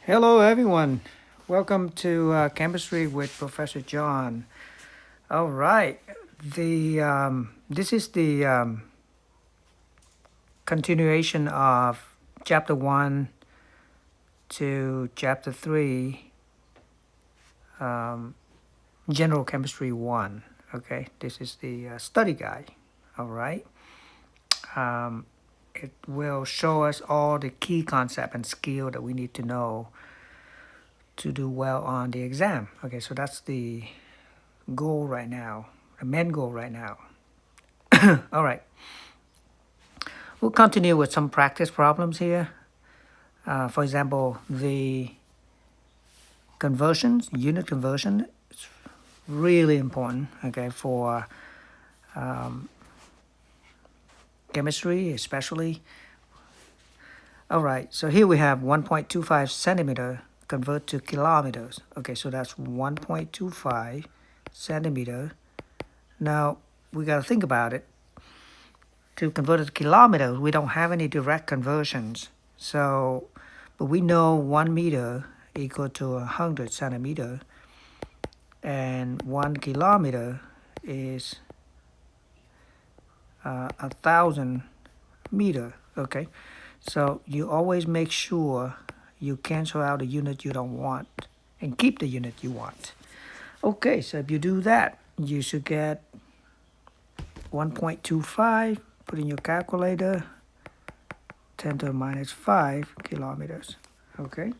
Hello, everyone. Welcome to Chemistry with Professor John. All right, this is the continuation of Chapter One to Chapter Three, um, General Chemistry One. Okay, this is the study guide. All right, um, it will show us all the key concept and skill that we need to know to do well on the exam. Okay, so that's the goal right now, the main goal right now. All right, we'll continue with some practice problems here. For example, the conversions, unit conversion, is really important, okay, for chemistry especially. All right, so here we have 1.25 centimeter convert to kilometers. Okay, so that's 1.25 centimeter. Now, we got to think about it. To convert it to kilometers, we don't have any direct conversions. So, but we know 1 meter equal to 100 centimeter, and 1 kilometer is 1,000 meter. Okay, so you always make sure you cancel out the unit you don't want and keep the unit you want. Okay, so if you do that, you should get 1.25. Put in your calculator. 10 to the minus 5 kilometers. Okay.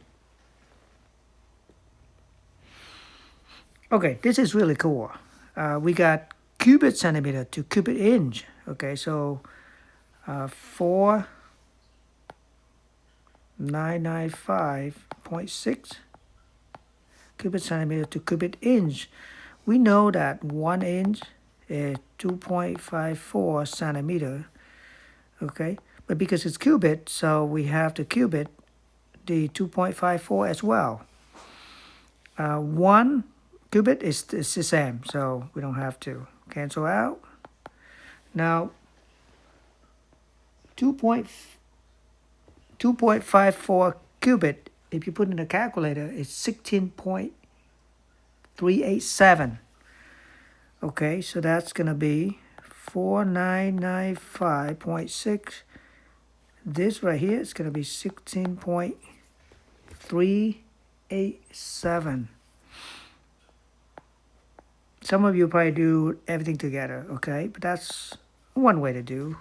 Okay, this is really cool. We got cubic centimeter to cubic inch. Okay, so 4995.6 cubic centimeter to cubic inch. We know that 1 inch is 2.54 centimeter. Okay, but because it's cubic, so we have to cube it the 2.54 as well. 1 cubit is the same, so we don't have to cancel out. Now, 2.54 cubit, if you put in a calculator, is 16.387. Okay, so that's going to be 4995.6. This right here is going to be 16.387. Some of you probably do everything together, okay? But that's one way to do.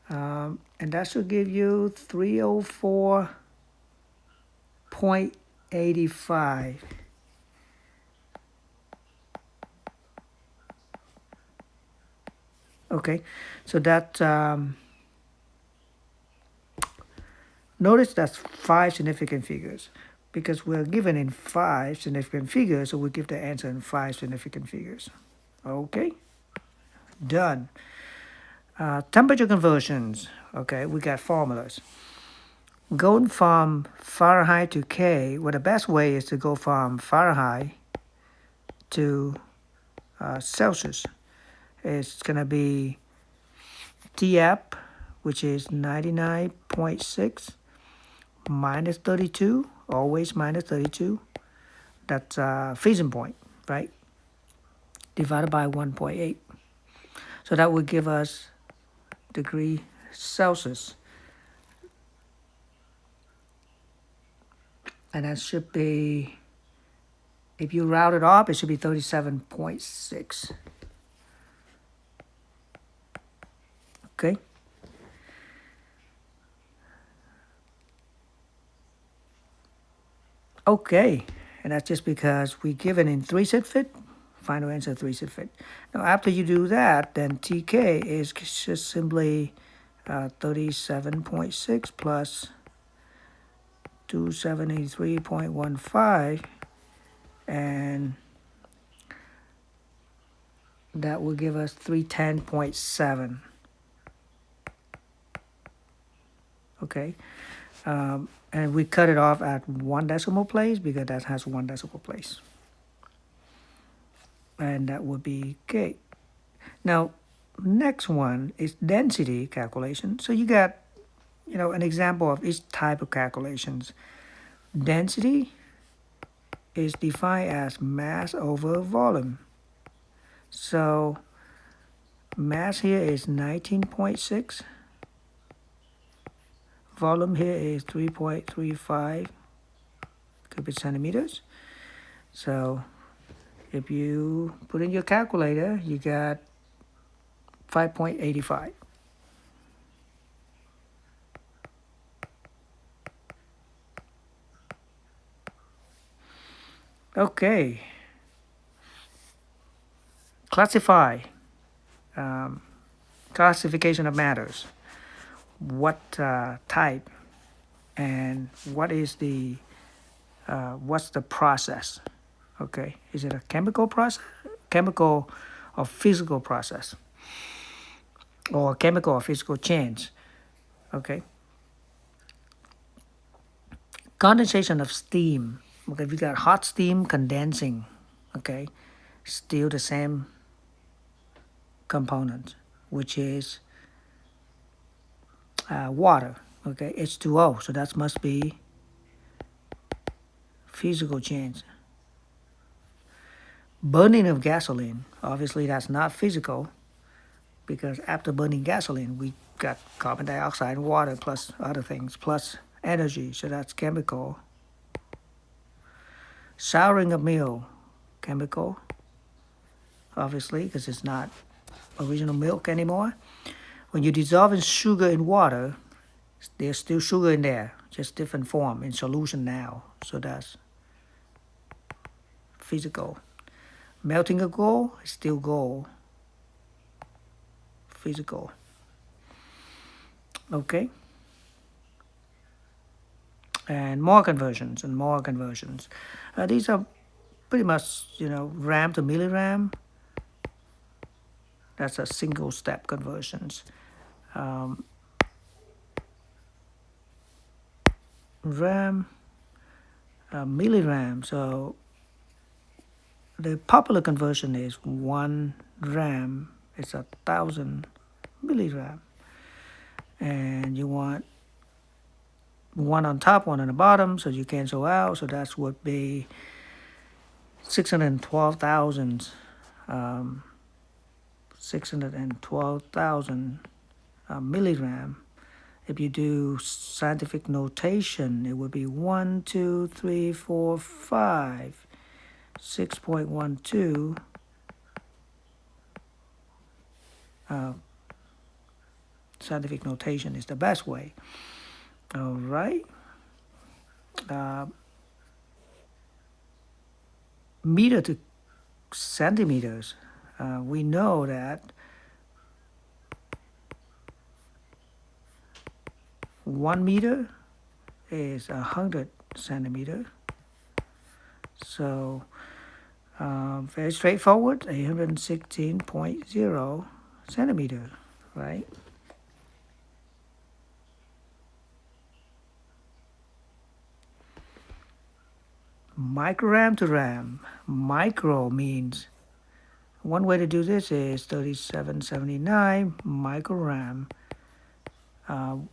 And that should give you 304.85. Okay, so that, notice that's 5 significant figures. Because we're given in 5 significant figures, so we give the answer in 5 significant figures. Okay, done. Temperature conversions. Okay, we got formulas. Going from Fahrenheit to K, well, the best way is to go from Fahrenheit to Celsius. It's going to be TF, which is 99.6 minus 32, always minus 32. That's freezing point, right? Divided by 1.8. So that would give us degree Celsius. And that should be, if you round it off, it should be 37.6. Okay. Okay, and that's just because we given in 3 set fit, final answer 3 set fit. Now after you do that, then TK is just simply 37.6 plus 273.15, and that will give us 310.7. Okay, and we cut it off at 1 decimal place because that has 1 decimal place, and that would be K. Now, next one is density calculation. So you got, an example of each type of calculations. Density is defined as mass over volume. So mass here is 19.6. Volume here is 3.35 cubic centimeters. So if you put in your calculator, you got 5.85. Okay. Classify. Classification of matters. What type and what's the process? Okay, is it a chemical process, chemical or physical process, or chemical or physical change? Okay. Condensation of steam. Okay, we got hot steam condensing. Okay, still the same component, which is water. Okay, H2O. So that must be physical change. Burning of gasoline. Obviously, that's not physical, because after burning gasoline, we got carbon dioxide, water, plus other things, plus energy. So that's chemical. Souring of milk, chemical, obviously, because it's not original milk anymore. When you dissolve sugar in water, there's still sugar in there, just different form in solution now. So that's physical. Melting of gold is still gold. Physical. Okay. And more conversions and more conversions. These are pretty much, ram to milliram. That's a single step conversions. Ram, milliram. So the popular conversion is 1 ram. It's 1,000 milligram. And you want one on top, one on the bottom, so you cancel out. So that would be 612,000 milligram. If you do scientific notation, it would be 1, 2, 3, 4, 5, 6.12. Scientific notation is the best way. All right. Meter to centimeters. We know that 1 meter is 100 centimeter. So very straightforward, 816.0 centimeter, right? Microgram to ram. Micro means, one way to do this is 3779 microgram. 1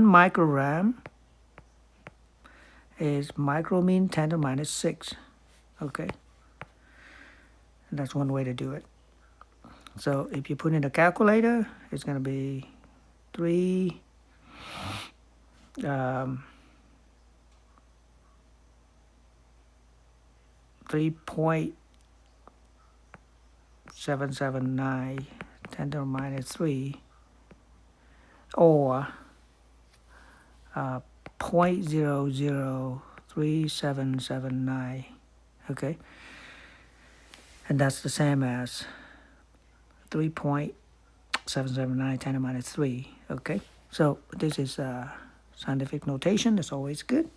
microgram is micro mean 10 to minus 6. Okay. And that's one way to do it. So if you put in a calculator, it's going to be 3 3.779 10 to the minus 3, or 0.003779. Okay, and that's the same as 3.779 10 to the minus 3. Okay, so this is scientific notation. That's always good.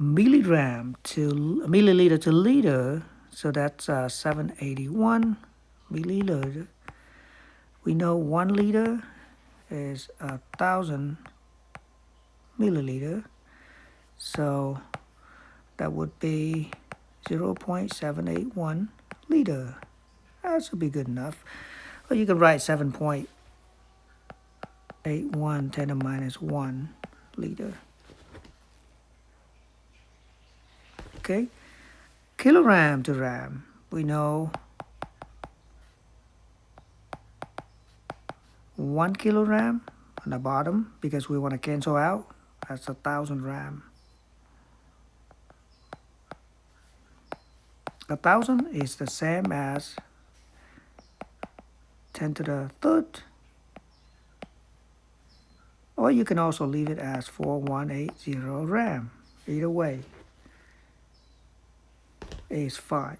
Milligram to milliliter to liter, so that's 781 milliliter. We know 1 liter is 1,000 milliliter, so that would be 0.781 liter. That should be good enough. Or you can write 7.81 81 10 to the minus 1 liter. Okay, kilogram to gram, we know 1 kilogram on the bottom because we want to cancel out. That's 1,000 gram. 1,000 is the same as 10 to the third, or you can also leave it as 4180 gram. Either way is fine.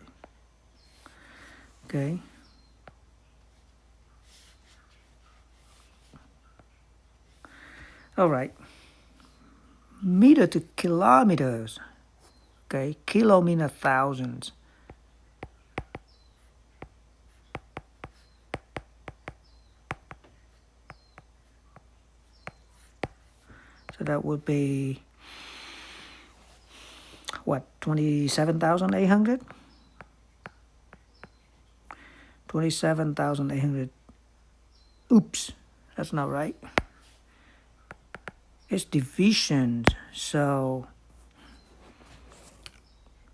Okay. All right. Meter to kilometers. Okay, kilo means thousands. So that would be what, 27,800? 27,800. Oops, that's not right. It's division, so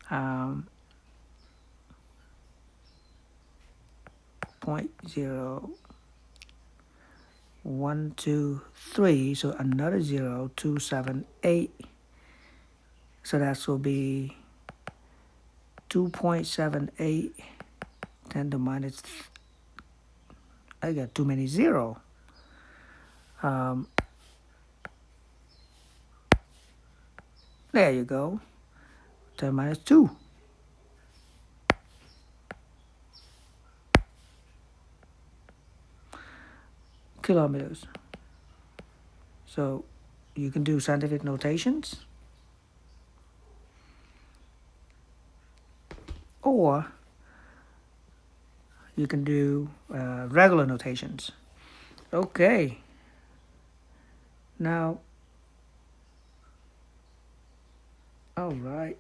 0.0123, so another 0, 278. So that will be 2.78 10 to minus, I got too many zero. There you go. 10 minus 2. Kilometers. So you can do scientific notations, or you can do regular notations. Okay. Now, all right.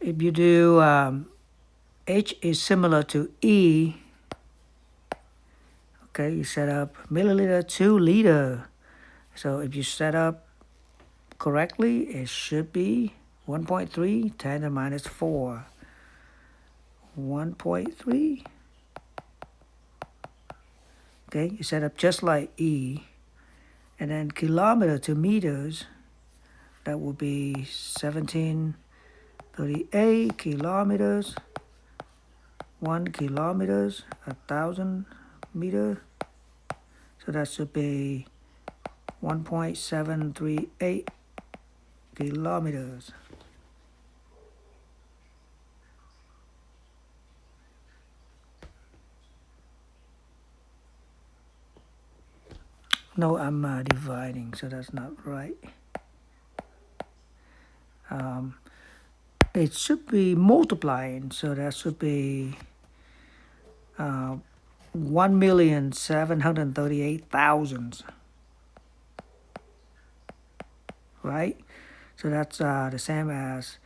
If you do H is similar to E, okay, you set up milliliter to liter. So if you set up correctly, it should be 1.3 10 to the minus 4. 1.3. Okay, you set up just like E. And then kilometer to meters, that would be 1738 kilometers. 1 kilometers, 1,000 meters. So that should be 1.738 kilometers. No, I'm dividing, so that's not right. It should be multiplying, so that should be 1,738,000. Right? So that's the same as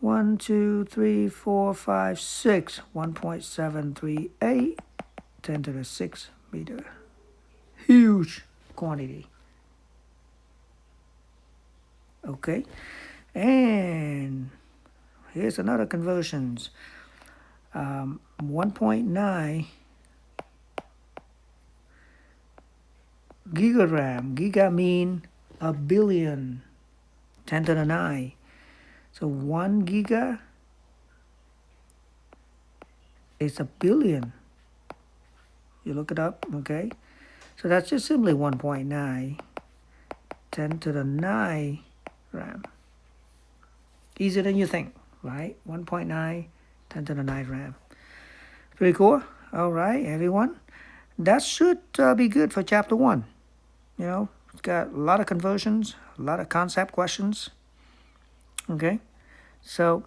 1, 2, 3, 4, 5, 6. 1.738 10 to the 6 meter. Huge quantity. Okay, and here's another conversions. 1.9 gigagram. Giga mean a billion. 10 to the 9. So 1 giga is a billion. You look it up, okay? So that's just simply 1.9 10 to the 9 gram. Easier than you think, right? 1.9 10 to the 9 gram. Pretty cool. All right, everyone. That should be good for chapter 1. You know, it's got a lot of conversions, a lot of concept questions. Okay, so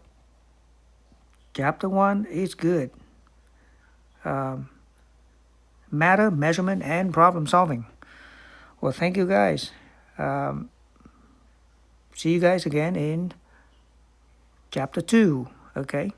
chapter 1 is good. Matter, measurement, and problem solving. Well, thank you guys. See you guys again in chapter 2. Okay.